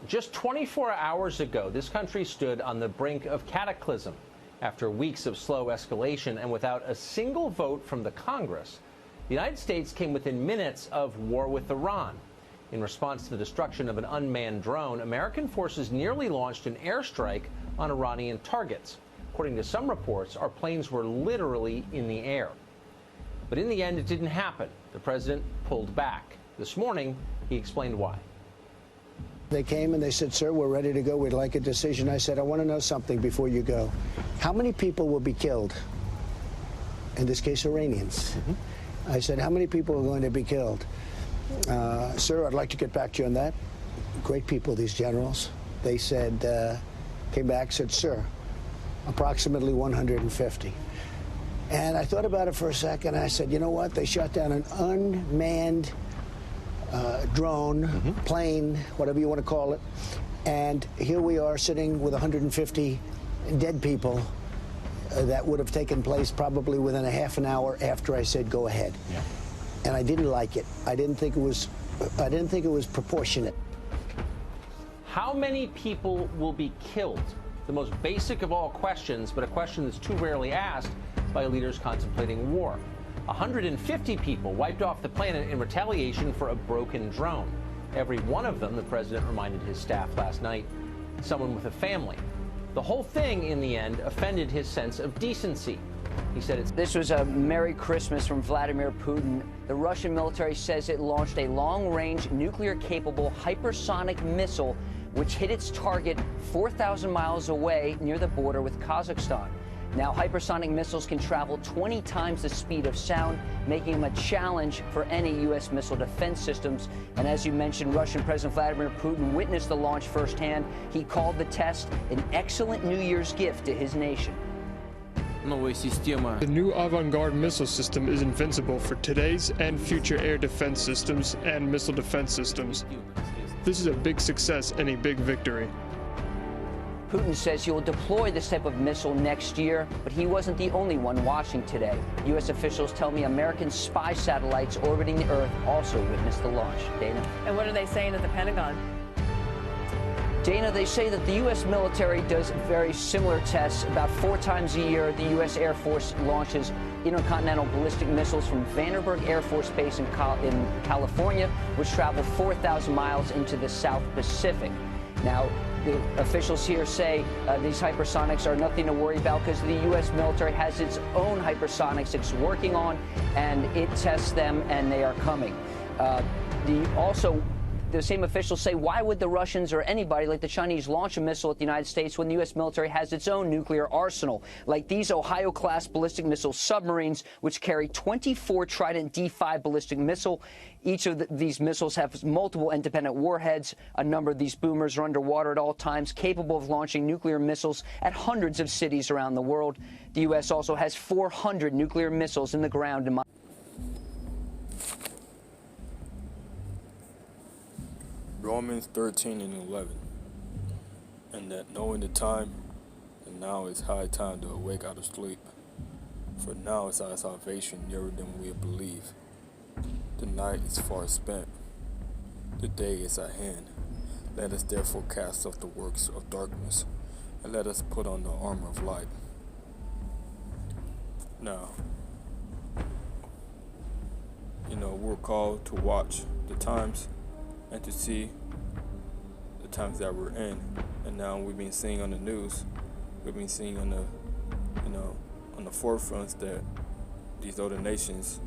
Just 24 hours ago, this country stood on the brink of cataclysm. After weeks of slow escalation and without a single vote from the Congress, the United States came within minutes of war with Iran. In response to the destruction of an unmanned drone, American forces nearly launched an airstrike on Iranian targets. According to some reports, our planes were literally in the air. But in the end, it didn't happen. The president pulled back. This morning, he explained why. They came and they said, sir, we're ready to go. We'd like a decision. I said, I want to know something before you go. How many people will be killed? In this case, Iranians. I said, how many people are going to be killed? Sir, I'd like to get back to you on that. Great people, these generals. They said, came back, said, sir, approximately 150. And I thought about it for a second. I said, you know what? They shot down an unmanned drone, plane, whatever you want to call it. And here we are sitting with 150 dead people that would have taken place probably within a half an hour after I said go ahead. Yeah. And I didn't like it. I didn't think it was proportionate. How many people will be killed? The most basic of all questions, but a question that's too rarely asked by leaders contemplating war. 150 people wiped off the planet in retaliation for a broken drone. Every one of them, the president reminded his staff last night, someone with a family. The whole thing, in the end, offended his sense of decency. He said This was a Merry Christmas from Vladimir Putin. The Russian military says it launched a long-range, nuclear-capable hypersonic missile which hit its target 4,000 miles away near the border with Kazakhstan. Now, hypersonic missiles can travel 20 times the speed of sound, making them a challenge for any U.S. missile defense systems. And as you mentioned, Russian President Vladimir Putin witnessed the launch firsthand. He called the test an excellent New Year's gift to his nation. The new avant-garde missile system is invincible for today's and future air defense systems and missile defense systems. This is a big success and a big victory. Putin says he will deploy this type of missile next year, but he wasn't the only one watching today. U.S. officials tell me American spy satellites orbiting the Earth also witnessed the launch. Dana? And what are they saying at the Pentagon? Dana, they say that the U.S. military does very similar tests. About 4 times a year, the U.S. Air Force launches intercontinental ballistic missiles from Vandenberg Air Force Base in California, which travel 4,000 miles into the South Pacific. Now, the officials here say these hypersonics are nothing to worry about because the U.S. military has its own hypersonics it's working on, and it tests them, and they are coming. The same officials say, why would the Russians or anybody like the Chinese launch a missile at the United States when the U.S. military has its own nuclear arsenal, like these Ohio-class ballistic missile submarines, which carry 24 Trident D5 ballistic missile. Each of these missiles have multiple independent warheads. A number of these boomers are underwater at all times, capable of launching nuclear missiles at hundreds of cities around the world. The U.S. also has 400 nuclear missiles in the ground in Romans 13 and 11, and that knowing the time, and now is high time to awake out of sleep. For now is our salvation nearer than we believe. The night is far spent, the day is at hand. Let us therefore cast off the works of darkness, and let us put on the armor of light. Now, we're called to watch the times and to see the times that we're in. And now we've been seeing on the news, we've been seeing on the, on the forefronts that these other nations,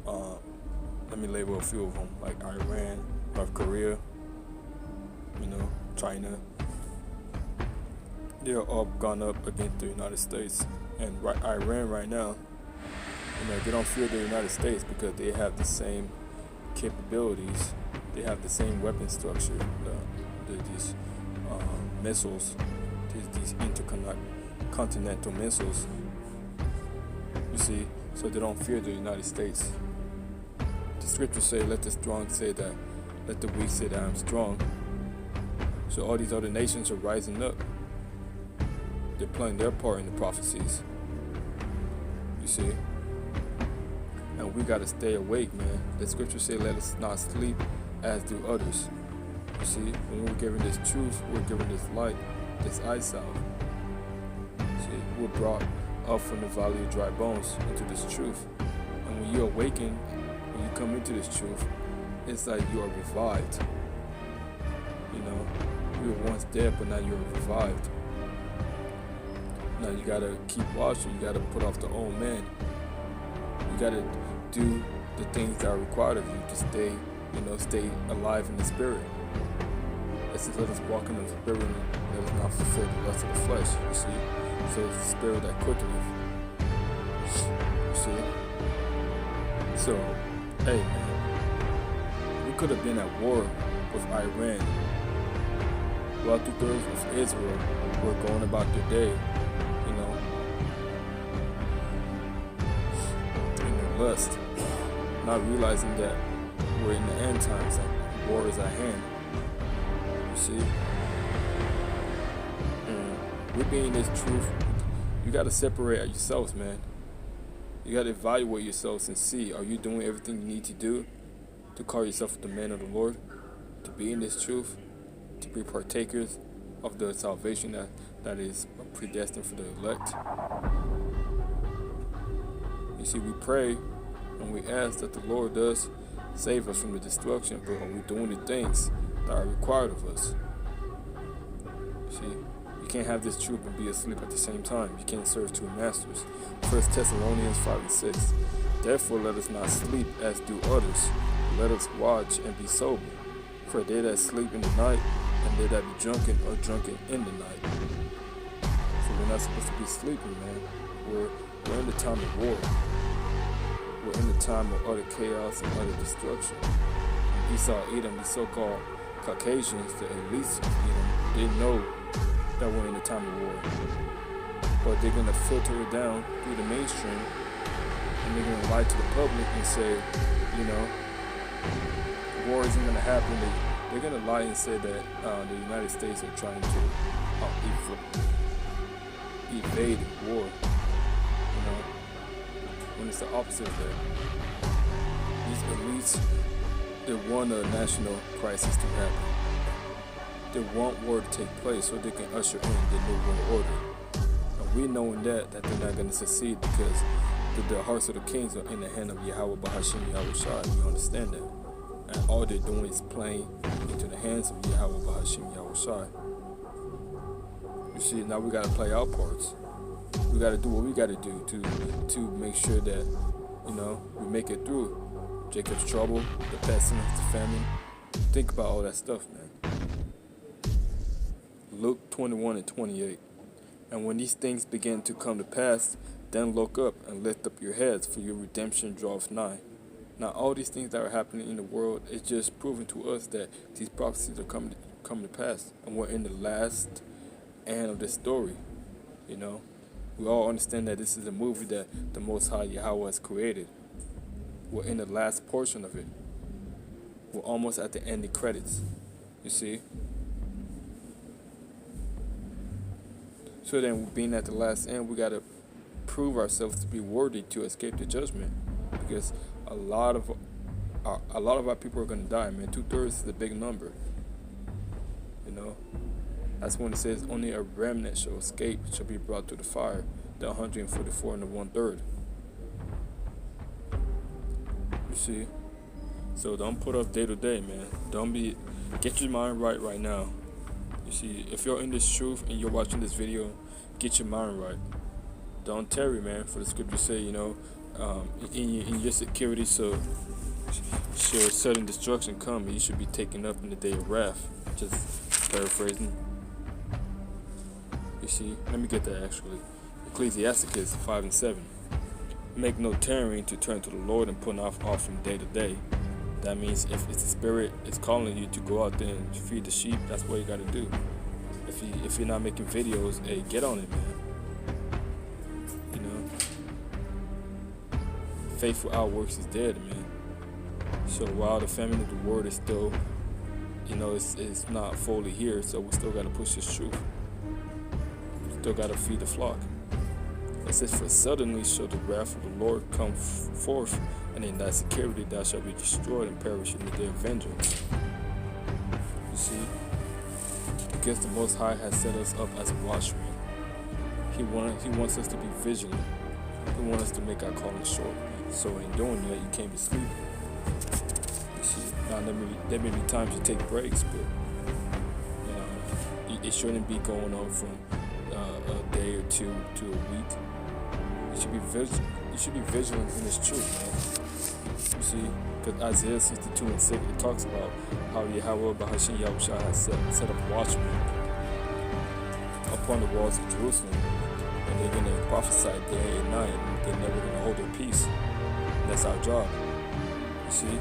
let me label a few of them, like Iran, North Korea, China. They're all gone up against the United States. And Iran right now, they don't fear the United States because they have the same capabilities. They have the same weapon structure, these missiles, these intercontinental missiles, you see, so they don't fear the United States. The scriptures say, let the strong say that, let the weak say that I'm strong. So all these other nations are rising up. They're playing their part in the prophecies, you see. And we got to stay awake, man. The scriptures say, let us not sleep as do others. You see, when we're given this truth, we're given this light, this eyesight. See, we're brought up from the valley of dry bones into this truth. And when you awaken, when you come into this truth, it's like you are revived. You know, you were once dead, but now you're revived. Now you gotta keep watching. You gotta put off the old man. You gotta do the things that are required of you to stay, stay alive in the spirit. It says, let us walk in the spirit and let us not fulfill the lust of the flesh. You see, so it's the spirit that quickeneth. You see. So, hey man, we could have been at war with Iran, while 2/3 of Israel were going about their day, in their lust, not realizing that we're in the end times, like war is at hand. You see? And we're being this truth. You gotta separate yourselves, man. You gotta evaluate yourselves and see, are you doing everything you need to do to call yourself the man of the Lord, to be in this truth, to be partakers of the salvation that is predestined for the elect. You see, we pray and we ask that the Lord does save us from the destruction, but are we doing the things that are required of us? See, you can't have this truth and be asleep at the same time. You can't serve two masters. 1 Thessalonians 5:6. Therefore let us not sleep as do others. Let us watch and be sober. For they that sleep in the night, and they that be drunken are drunken in the night. So we're not supposed to be sleeping, man. We're in the time of war. We're in the time of utter chaos and utter destruction. And Esau, Edom, the so-called Caucasians, the elites of Edom, they know that we're in the time of war. But they're going to filter it down through the mainstream, and they're going to lie to the public and say, war isn't going to happen. They're going to lie and say that the United States are trying to evade war, when it's the opposite of that. These elites, they want a national crisis to happen. They want war to take place so they can usher in the new world order. And we knowing that they're not going to succeed because the hearts of the kings are in the hand of Yahweh Bahashim Yahweh Shai. We understand that. And all they're doing is playing into the hands of Yahweh Bahashim Yahweh Shai. You see, now we got to play our parts. We got to do what we got to do to make sure that, we make it through Jacob's trouble, the pestilence, the famine. Think about all that stuff, man. Luke 21:28. And when these things begin to come to pass, then look up and lift up your heads, for your redemption draweth nigh. Now, all these things that are happening in the world is just proving to us that these prophecies are coming to pass, and we're in the last end of this story. We all understand that this is a movie that the Most High Yahweh has created. We're in the last portion of it. We're almost at the ending credits. You see? So then, being at the last end, we gotta prove ourselves to be worthy to escape the judgment, because a lot of our people are gonna die, man. 2/3 is a big number. That's when it says only a remnant shall escape, shall be brought to the fire. The 144 and the 1/3. You see? So don't put off day to day, man. Get your mind right now. You see, if you're in this truth and you're watching this video, get your mind right. Don't tarry, man. For the scripture say, in your security, so should sudden destruction come, you should be taken up in the day of wrath. Just paraphrasing. You see, let me get that actually. Ecclesiasticus 5:7. Make no tarrying to turn to the Lord and put off from day to day. That means if it's the Spirit is calling you to go out there and feed the sheep, that's what you got to do. If you're not making videos, hey, get on it, man. Faith without works is dead, man. So while the famine of the word is still, it's not fully here, so we still got to push this truth. Still got to feed the flock. It says, for suddenly shall the wrath of the Lord come forth, and in thy security thou shalt be destroyed and perish in the day of vengeance. You see? Because the Most High has set us up as watchmen. He wants us to be vigilant. He wants us to make our calling short. So in doing that, you can't be sleeping. You see, now there may be times you take breaks, but it shouldn't be going on from a day or two to a week. You should be vigilant. You should be vigilant in this truth, man. You see, because Isaiah 62:6 it talks about how Yahweh Bahashem Yahushua has set up watchmen upon the walls of Jerusalem, and they're going to prophesy day and night, and they're never going to hold their peace. That's our job. You see,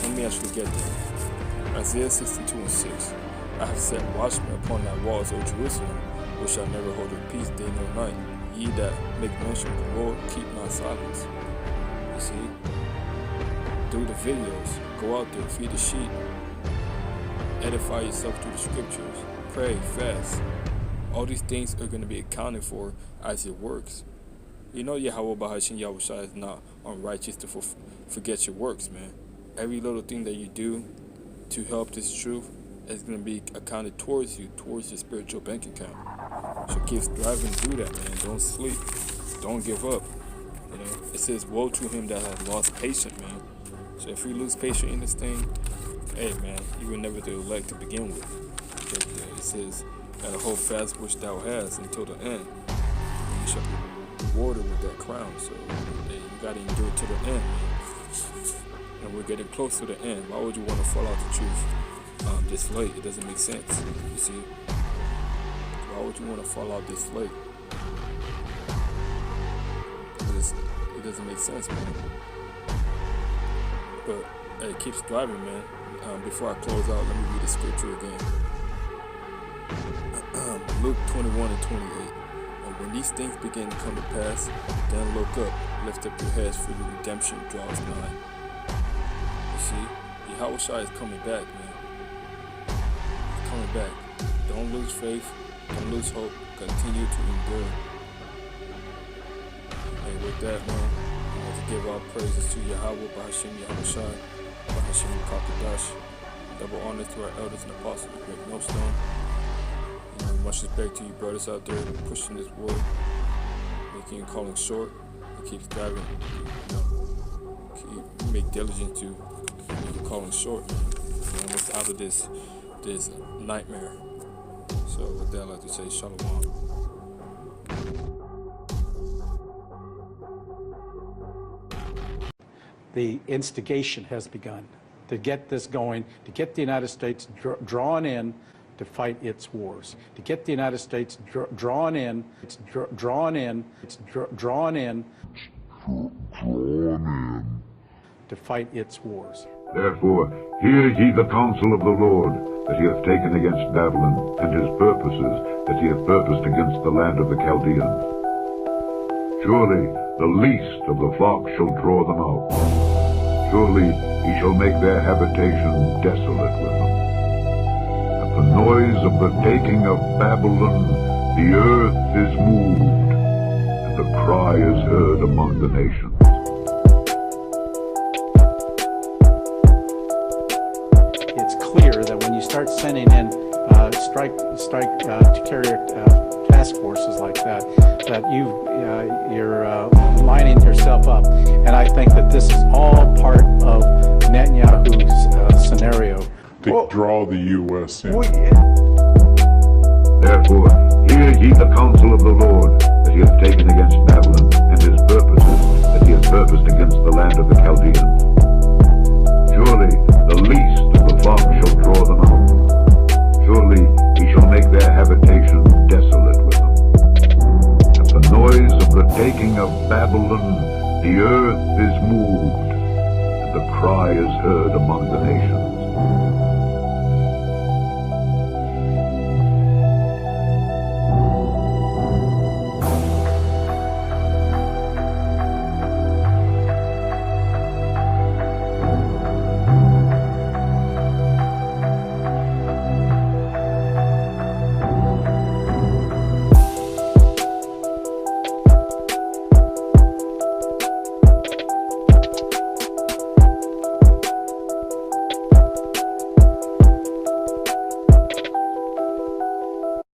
let me actually get there. Isaiah 62:6. I have set watchmen upon thy walls, O Jerusalem, which shall never hold their peace day nor night. Ye that make mention of the Lord, keep not silence. You see? Do the videos. Go out there, feed the sheep. Edify yourself through the scriptures. Pray, fast. All these things are going to be accounted for as your works. You know Yahweh Bahashem Yahushua is not unrighteous to forget your works, man. Every little thing that you do to help this truth is going to be accounted towards you, towards your spiritual bank account. So keep striving to do that, man. Don't sleep. Don't give up. You know, it says, woe to him that has lost patience, man. So if we lose patience in this thing, hey, man, you were never the elect to begin with. It says, gotta hold fast which thou hast until the end. And you shall be rewarded with that crown. So hey, you gotta endure to the end, man. And we're getting close to the end. Why would you want to fall out the truth this late? It doesn't make sense. You see? Why would you want to fall out this late? It doesn't make sense, man. But hey, keep striving, man. Before I close out, let me read the scripture again. Luke 21:28. And when these things begin to come to pass, then look up, lift up your heads, for your redemption draws nigh. You see, Yahushua is coming back, man. He's coming back. Don't lose faith. Don't lose hope. Continue to endure. And with that, man, I want to give all praises to Yahweh, Bahashem Yahushua, Bahashem Kakadash. Double honors to our elders and apostles, the great millstone. Much respect to you brothers out there pushing this word, making your calling short, and keep striving. Keep make diligent to make your calling short. And almost out of this nightmare. So with that, I'd like to say shalom. The instigation has begun to get this going, to get the United States drawn in to fight its wars, to get the United States drawn in to fight its wars. Therefore, hear ye the counsel of the Lord, that he hath taken against Babylon, and his purposes, that he hath purposed against the land of the Chaldeans. Surely the least of the flock shall draw them out. Surely he shall make their habitation desolate with them. At the noise of the taking of Babylon, the earth is moved, and the cry is heard among the nations. It's clear that when you start sending in strike carrier task forces like that, that you're lining yourself up. And I think that this is all part of Netanyahu's scenario. To draw the U.S. in. Therefore, hear ye the counsel of the Lord, that he hath taken against Babylon, and his purposes, that he hath purposed against the land of the Chaldeans. Surely the least of the flock shall draw them out. Surely he shall make their habitation desolate with them. At the noise of the taking of Babylon, the earth is moved, and the cry is heard among the nations.